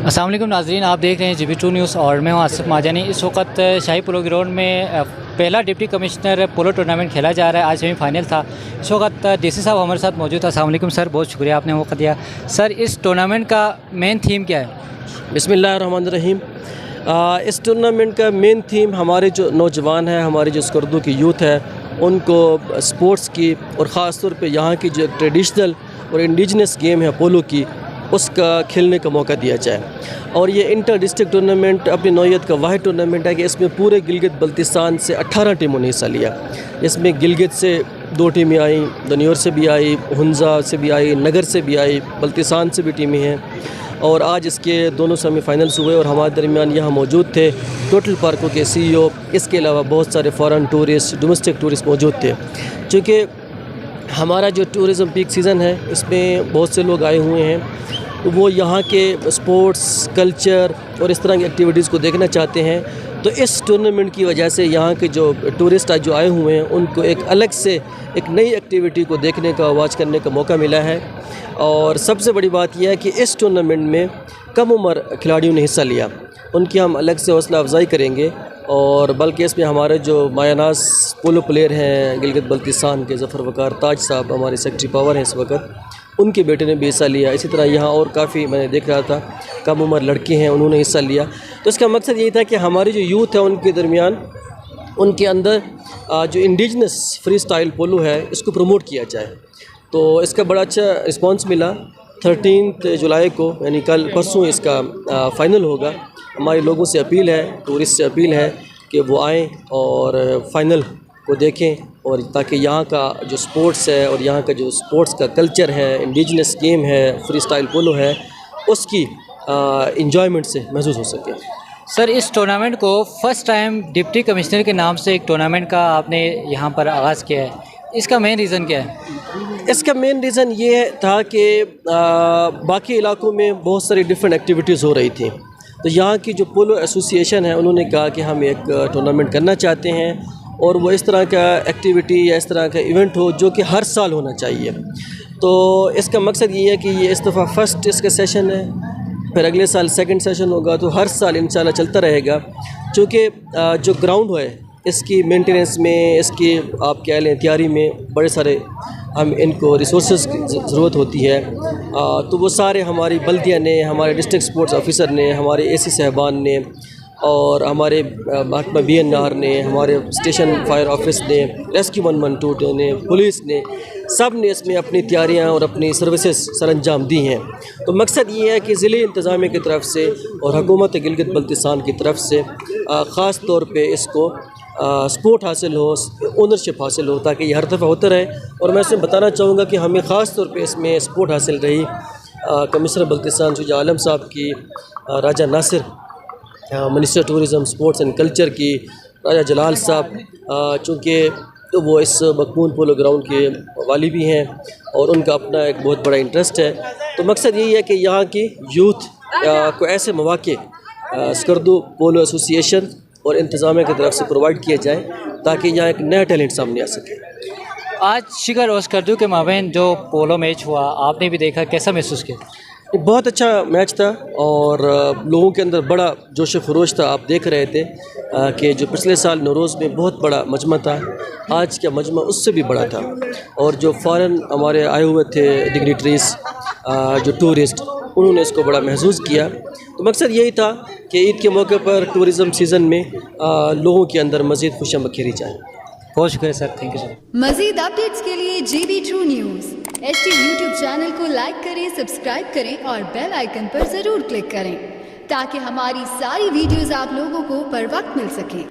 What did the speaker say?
अस्सलाम वालेकुम नाज़रीन, आप देख रहे हैं GB2 न्यूज़ और मैं हूं आसिफ माजानी। इस वक्त शाही पोलो ग्राउंड में पहला डिप्टी कमिश्नर पोलो टूर्नामेंट खेला जा रहा है। आज सेमी फाइनल था। इस वक्त DC साहब हमारे साथ मौजूद था। अस्सलाम वालेकुम सर, बहुत शुक्रिया आपने वक्त दिया। सर, इस टूर्नामेंट का मेन थीम क्या है? बिस्मिल्लाहिर्रहमानिर्रहीम। इस टूर्नामेंट का मेन थीम हमारे जो नौजवान हैं, हमारे जो स्कर्दू की यूथ है, उनको स्पोर्ट्स की और ख़ास तौर पे यहाँ की जो ट्रेडिशनल और इंडिजिनस गेम है पोलो की, उसका खेलने का मौका दिया जाए। और ये इंटर डिस्ट्रिक्ट टूर्नामेंट अपनी नौयत का वाहिद टूर्नामेंट है कि इसमें पूरे गिलगित बल्तिस्तान से 18 टीमों ने हिस्सा लिया। इसमें गिलगित से 2 टीमें आई, दनियोर से भी आई, हुंजा से भी आई, नगर से भी आई, बल्तिस्तान से भी टीमें हैं। और आज इसके दोनों सेमीफाइनल्स हुए और हमारे दरमियान यहाँ मौजूद थे टोटल पार्कों के CEO, इसके अलावा बहुत सारे फ़ॉरेन टूरिस्ट, डोमेस्टिक टूरिस्ट मौजूद थे। चूँकि हमारा जो टूरिज़म पीक सीज़न है, इसमें बहुत से लोग आए हुए हैं, तो वो यहाँ के स्पोर्ट्स, कल्चर और इस तरह की एक्टिविटीज़ को देखना चाहते हैं। तो इस टूर्नामेंट की वजह से यहाँ के जो टूरिस्ट आज जो आए हुए हैं, उनको एक अलग से एक नई एक्टिविटी को देखने का, वॉच करने का मौका मिला है। और सबसे बड़ी बात यह है कि इस टूर्नामेंट में कम उम्र खिलाड़ियों ने हिस्सा लिया, उनकी हम अलग से हौसला अफजाई करेंगे। और बल्कि इसमें हमारे जो मायानाज़ पोलो प्लेयर हैं गिलगित बल्तिस्तान के, ज़फ़र वक़ार ताज साहब हमारे सेक्रेटरी पावर हैं इस वक्त, उनके बेटे ने भी हिस्सा लिया। इसी तरह यहाँ और काफ़ी मैंने देख रहा था कम उम्र लड़के हैं, उन्होंने हिस्सा लिया। तो इसका मकसद यही था कि हमारी जो यूथ है उनके दरमियान, उनके अंदर जो इंडिजिनस फ्री स्टाइल पोलो है, इसको प्रमोट किया जाए। तो इसका बड़ा अच्छा रिस्पांस मिला। 13 जुलाई को यानी कल परसों इसका फ़ाइनल होगा। हमारे लोगों से अपील है, टूरिस्ट से अपील है कि वो आएँ और फ़ाइनल को देखें, और ताकि यहाँ का जो स्पोर्ट्स है और यहाँ का जो स्पोर्ट्स का कल्चर है, इंडिजिनस गेम है, फ्री स्टाइल पोलो है, उसकी इंजॉयमेंट से महसूस हो सके। सर, इस टूर्नामेंट को फ़र्स्ट टाइम डिप्टी कमिश्नर के नाम से एक टूर्नामेंट का आपने यहाँ पर आगाज़ किया है, इसका मेन रीज़न क्या है? इसका मेन रीज़न ये था कि बाकी इलाकों में बहुत सारी डिफरेंट एक्टिविटीज़ हो रही थी। तो यहाँ की जो पोलो एसोसिएशन है, उन्होंने कहा कि हम एक टूर्नामेंट करना चाहते हैं, और वो इस तरह का एक्टिविटी या इस तरह का इवेंट हो जो कि हर साल होना चाहिए। तो इसका मकसद ये है कि ये इस दफ़ा फर्स्ट इसका सेशन है, फिर अगले साल सेकंड सेशन होगा, तो हर साल इंशाल्लाह चलता रहेगा। चूँकि जो ग्राउंड है, इसकी मेंटेनेंस में, इसकी आप कह लें तैयारी में बड़े सारे हम इनको रिसोर्सेज की ज़रूरत होती है। तो वो सारे हमारी बल्दिया ने, हमारे डिस्ट्रिक्ट स्पोर्ट्स ऑफिसर ने, हमारे AC साहबान ने, और हमारे महात्मा BNR ने, हमारे स्टेशन फायर ऑफिस ने, रेस्क्यू 112 ने, पुलिस ने, सब ने इसमें अपनी तैयारियां और अपनी सर्विसेज सरअंजाम दी हैं। तो मकसद ये है कि ज़िले इंतज़ामिया की तरफ से और हुकूमत गिलगित बल्तिस्तान की तरफ से ख़ास तौर पे इसको सपोर्ट हासिल हो, ओनरशिप हासिल हो, ताकि ये हर दफ़ा होता रहे। और मैं इसमें बताना चाहूँगा कि हमें ख़ास तौर पे इसमें सपोर्ट हासिल रही कमिश्नर बल्तिस्तान शुजा आलम साहब की, Raja Nasir minister tourism, sports and culture की, राजा जलाल साहब, चूँकि तो वो इस मकबूल पोलो ग्राउंड के वाली भी हैं और उनका अपना एक बहुत बड़ा इंटरेस्ट है। तो मकसद यही है कि यहाँ की यूथ को ऐसे मौके स्कर्दू पोलो एसोसिएशन और इंतज़ामिया की तरफ से प्रोवाइड किए जाएँ, ताकि यहाँ एक नया टैलेंट सामने आ सके। आज शिकर और स्कर्दू के माबैन जो पोलो मैच हुआ, आपने भी देखा, कैसा महसूस किया? बहुत अच्छा मैच था और लोगों के अंदर बड़ा जोश खरोश था। आप देख रहे थे कि जो पिछले साल नौरोज़ में बहुत बड़ा मजमा था, आज का मजमा उससे भी बड़ा था। और जो फ़ॉरेन हमारे आए हुए थे डिग्निटरीज़, जो टूरिस्ट, उन्होंने इसको बड़ा महसूस किया। तो मकसद यही था कि ईद के मौके पर टूरिज़म सीज़न में लोगों के अंदर मज़ीद खुशियाँ बखेरी जाएँ। बहुत शुक्रिया सर, थैंक यू सर। मज़ीद अपडेट्स के लिए GB2 news HD YouTube channel को लाइक करें, सब्सक्राइब करें और बेल आइकन पर ज़रूर क्लिक करें, ताकि हमारी सारी वीडियोज़ आप लोगों को बर वक्त मिल सकें।